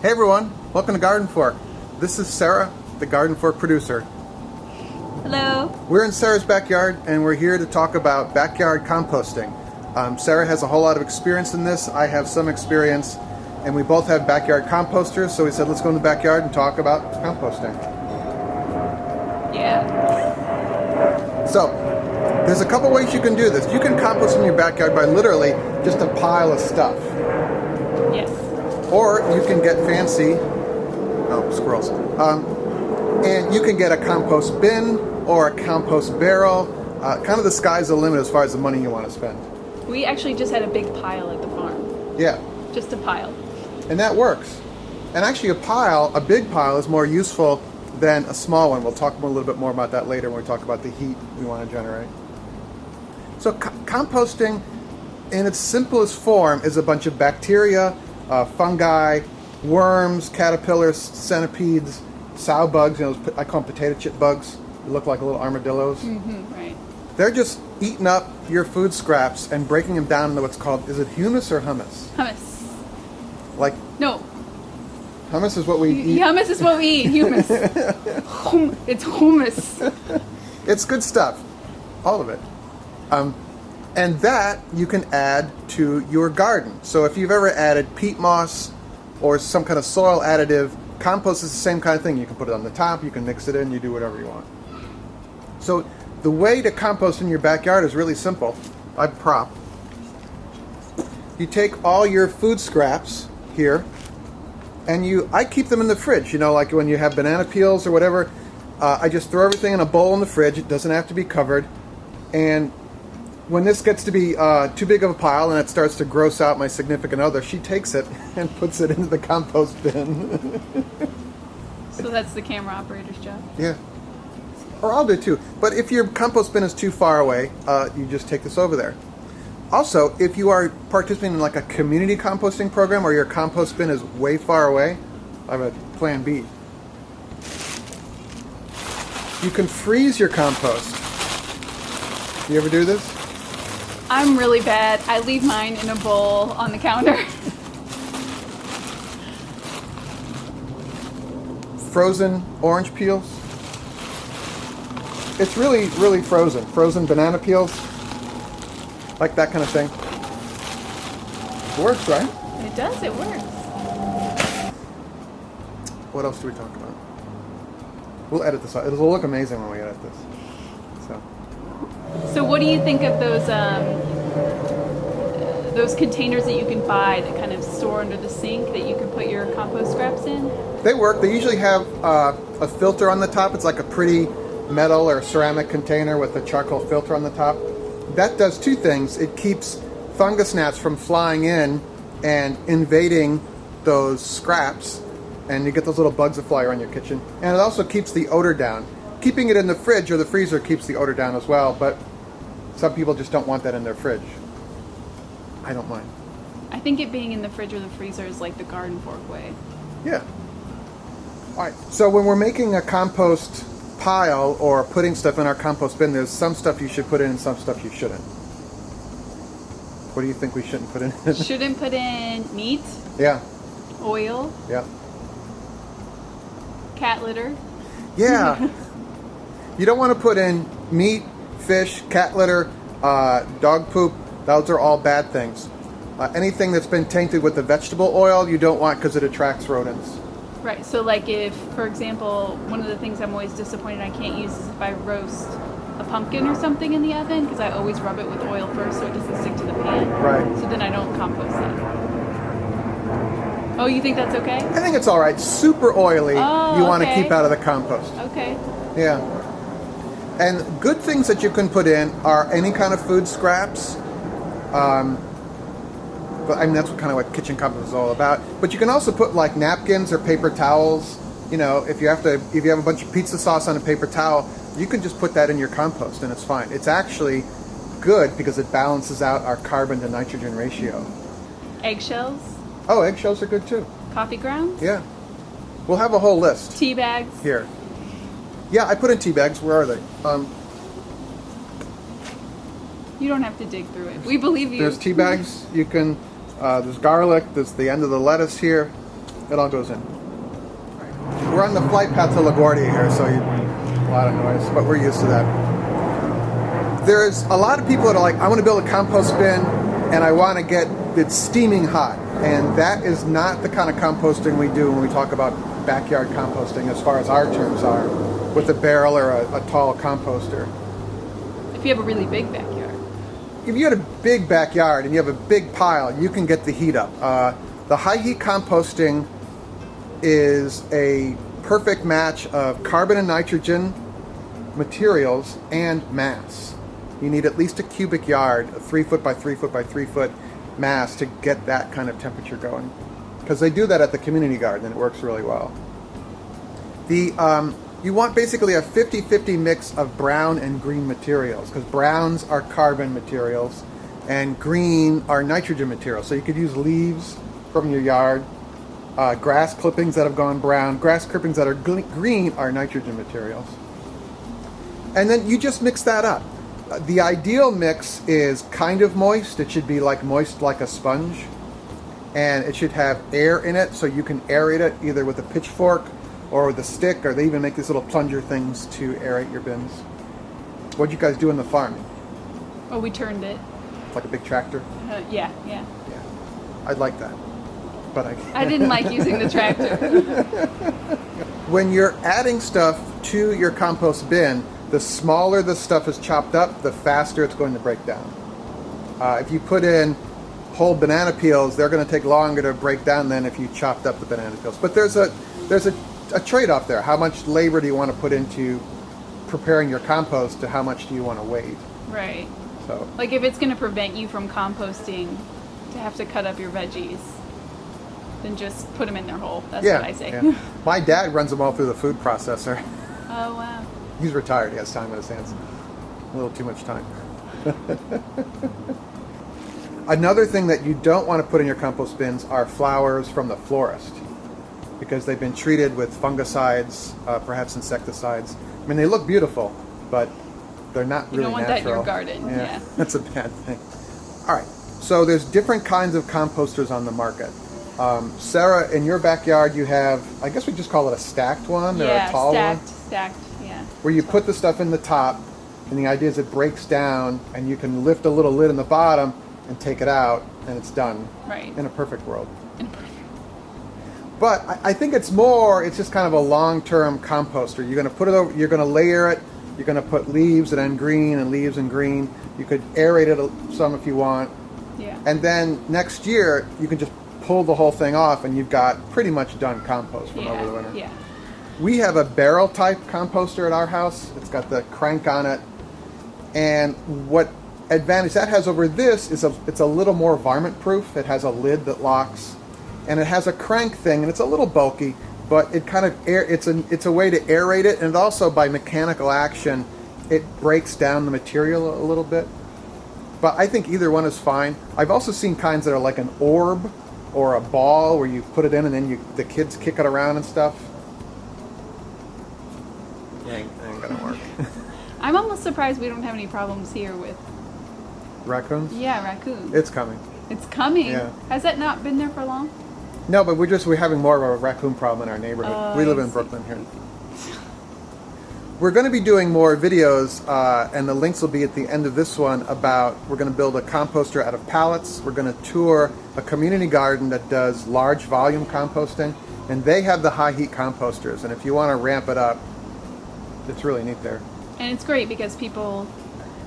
Hey everyone, welcome to GardenFork. This is Sarah, the GardenFork producer. Hello. We're in Sarah's backyard and we're here to talk about backyard composting. Sarah has a whole lot of experience in this. I have some experience and we both have backyard composters, so we said let's go in the backyard and talk about composting. Yeah. So, there's a couple ways you can do this. You can compost in your backyard by literally just a pile of stuff. Yes. Or you can get fancy, squirrels, and you can get a compost bin or a compost barrel. Kind of the sky's the limit as far as the money you want to spend. We actually just had a big pile at the farm. Yeah. Just a pile. And that works. And actually a big pile is more useful than a small one. We'll talk a little bit more about that later when we talk about the heat we want to generate. So composting in its simplest form is a bunch of bacteria, fungi, worms, caterpillars, centipedes, sow bugs, I call them potato chip bugs. They look like little armadillos. Mm-hmm, right. They're just eating up your food scraps and breaking them down into what's called, is it humus or hummus? Hummus. Like, No. hummus is what we eat. Hummus is what we eat. Humus. It's hummus. It's good stuff. All of it. And that you can add to your garden. So if you've ever added peat moss or some kind of soil additive, compost is the same kind of thing. You can put it on the top, you can mix it in, you do whatever you want. So the way to compost in your backyard is really simple. I prop. You take all your food scraps here, and I keep them in the fridge. Like when you have banana peels or whatever, I just throw everything in a bowl in the fridge. It doesn't have to be covered. And when this gets to be too big of a pile and it starts to gross out my significant other, she takes it and puts it into the compost bin. So that's the camera operator's job. Yeah. Or I'll do it too. But if your compost bin is too far away, you just take this over there. Also, if you are participating in like a community composting program or your compost bin is way far away, I have a plan B. You can freeze your compost. You ever do this? I'm really bad. I leave mine in a bowl on the counter. Frozen orange peels. It's really, really frozen. Frozen banana peels. Like that kind of thing. It works, right? It does. It works. What else do we talk about? We'll edit this out. It'll look amazing when we edit this. So what do you think of those containers that you can buy that kind of store under the sink that you can put your compost scraps in? They work. They usually have a filter on the top. It's like a pretty metal or ceramic container with a charcoal filter on the top. That does two things. It keeps fungus gnats from flying in and invading those scraps, and you get those little bugs that fly around your kitchen. And it also keeps the odor down. Keeping it in the fridge or the freezer keeps the odor down as well, but some people just don't want that in their fridge. I don't mind. I think it being in the fridge or the freezer is like the GardenFork way. Yeah. All right. So when we're making a compost pile or putting stuff in our compost bin, there's some stuff you should put in and some stuff you shouldn't. What do you think we shouldn't put in? Shouldn't put in meat, Yeah. oil, Yeah. cat litter. Yeah. You don't want to put in meat, fish, cat litter, dog poop. Those are all bad things. Anything that's been tainted with the vegetable oil, you don't want because it attracts rodents. Right, so like if, for example, one of the things I'm always disappointed I can't use is if I roast a pumpkin or something in the oven, because I always rub it with oil first so it doesn't stick to the pan. Right. So then I don't compost that. Oh, you think that's okay? I think it's all right. Super oily, you want to okay. keep out of the compost. Okay. Yeah. And good things that you can put in are any kind of food scraps. But I mean, that's what kitchen compost is all about. But you can also put like napkins or paper towels. If you have a bunch of pizza sauce on a paper towel, you can just put that in your compost and it's fine. It's actually good because it balances out our carbon to nitrogen ratio. Eggshells? Oh, eggshells are good too. Coffee grounds? Yeah. We'll have a whole list. Tea bags? Here. Yeah, I put in tea bags. Where are they? You don't have to dig through it. We believe you. There's tea bags. You can. There's garlic. There's the end of the lettuce here. it all goes in. We're on the flight path to LaGuardia here, so a lot of noise, but we're used to that. There's a lot of people that are like, I want to build a compost bin and I want to get it steaming hot. And that is not the kind of composting we do when we talk about backyard composting as far as our terms are, with a barrel or a tall composter. If you have a really big backyard. If you had a big backyard and you have a big pile, you can get the heat up. The high heat composting is a perfect match of carbon and nitrogen materials and mass. You need at least a cubic yard, a 3 foot by 3 foot by 3 foot mass to get that kind of temperature going. Because they do that at the community garden and it works really well. You want basically a 50-50 mix of brown and green materials, because browns are carbon materials and green are nitrogen materials. So you could use leaves from your yard, grass clippings that have gone brown, grass clippings that are green are nitrogen materials. And then you just mix that up. The ideal mix is kind of moist. It should be like moist like a sponge. And it should have air in it, so you can aerate it either with a pitchfork or with a stick, or they even make these little plunger things to aerate your bins. What'd you guys do in the farm? Oh, we turned it. Like a big tractor? Yeah. Yeah. I'd like that. But I didn't like using the tractor. When you're adding stuff to your compost bin, the smaller the stuff is chopped up, the faster it's going to break down. If you put in whole banana peels, they're going to take longer to break down than if you chopped up the banana peels. But there's a trade-off there. How much labor do you want to put into preparing your compost to how much do you want to wait? Right. So, like if it's going to prevent you from composting to have to cut up your veggies, then just put them in their hole. That's what I say. Yeah. My dad runs them all through the food processor. Oh, wow. He's retired. He has time on his hands. A little too much time. Another thing that you don't want to put in your compost bins are flowers from the florist, because they've been treated with fungicides, perhaps insecticides. I mean, they look beautiful, but they're not really natural. You don't want that in your garden. Yeah. That's a bad thing. All right. So there's different kinds of composters on the market. Sarah, in your backyard, you have, I guess we just call it a stacked one or a tall one? Stacked, yeah. Where you put the stuff in the top, and the idea is it breaks down, and you can lift a little lid in the bottom and take it out, and it's done. Right. In a perfect world. In a perfect. But I think it's just kind of a long-term composter. You're going to put it over, you're going to layer it, you're going to put leaves and then green and leaves and green. You could aerate it some if you want. Yeah. And then next year, you can just pull the whole thing off, and you've got pretty much done compost from over the winter. Yeah. We have a barrel type composter at our house. It's got the crank on it. And what advantage that has over this is it's a little more varmint proof. It has a lid that locks, and it has a crank thing, and it's a little bulky, but it kind of it's a way to aerate it, and also by mechanical action it breaks down the material a little bit. But I think either one is fine. I've also seen kinds that are like an orb or a ball where you put it in and then the kids kick it around and stuff. Ain't gonna work. I'm almost surprised we don't have any problems here with Raccoons? Yeah, raccoons. It's coming. It's coming? Yeah. Has that not been there for long? No, but we're having more of a raccoon problem in our neighborhood. Oh, We live in Brooklyn here. We're going to be doing more videos, and the links will be at the end of this one, about we're going to build a composter out of pallets. We're going to tour a community garden that does large volume composting, and they have the high heat composters, and if you want to ramp it up, it's really neat there. And it's great because people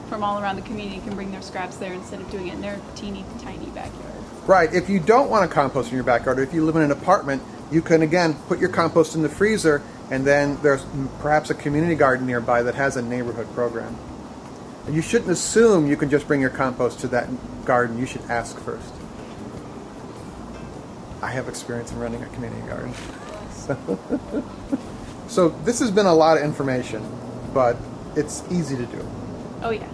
from all around the community can bring their scraps there instead of doing it in their teeny tiny backyard. Right. If you don't want to compost in your backyard, or if you live in an apartment, you can, again, put your compost in the freezer, and then there's perhaps a community garden nearby that has a neighborhood program. And you shouldn't assume you can just bring your compost to that garden. You should ask first. I have experience in running a community garden. So this has been a lot of information, but it's easy to do. Oh, yeah.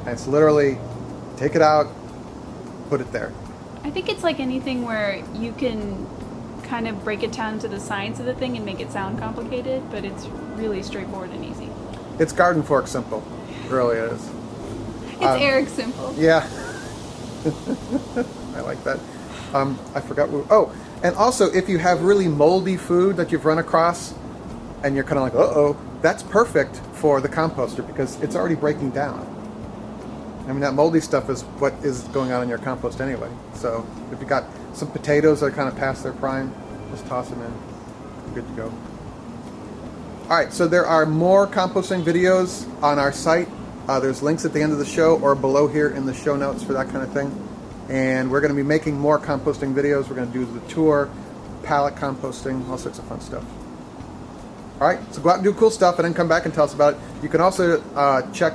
And it's literally take it out, put it there. I think it's like anything where you can kind of break it down to the science of the thing and make it sound complicated, but it's really straightforward and easy. It's GardenFork simple. It really is. It's Eric simple. Yeah. I like that. I forgot. And also, if you have really moldy food that you've run across, and you're kind of like, uh-oh, that's perfect for the composter because it's already breaking down. I mean, that moldy stuff is what is going on in your compost anyway. So if you got some potatoes that are kind of past their prime, just toss them in. Good to go. All right, so there are more composting videos on our site. There's links at the end of the show or below here in the show notes for that kind of thing. And we're going to be making more composting videos. We're going to do the tour, pallet composting, all sorts of fun stuff. All right, so go out and do cool stuff and then come back and tell us about it. You can also check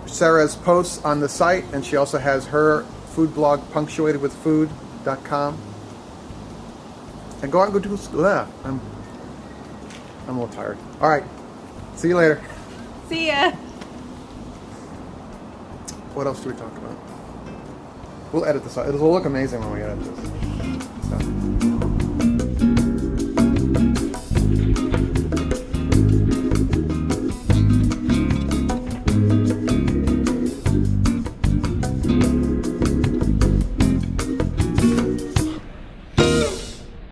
Sarah's posts on the site, and she also has her food blog, punctuatedwithfood.com. And go out and go do stuff. I'm a little tired. All right, see you later. See ya. What else do we talk about? We'll edit this out. It'll look amazing when we edit this. So.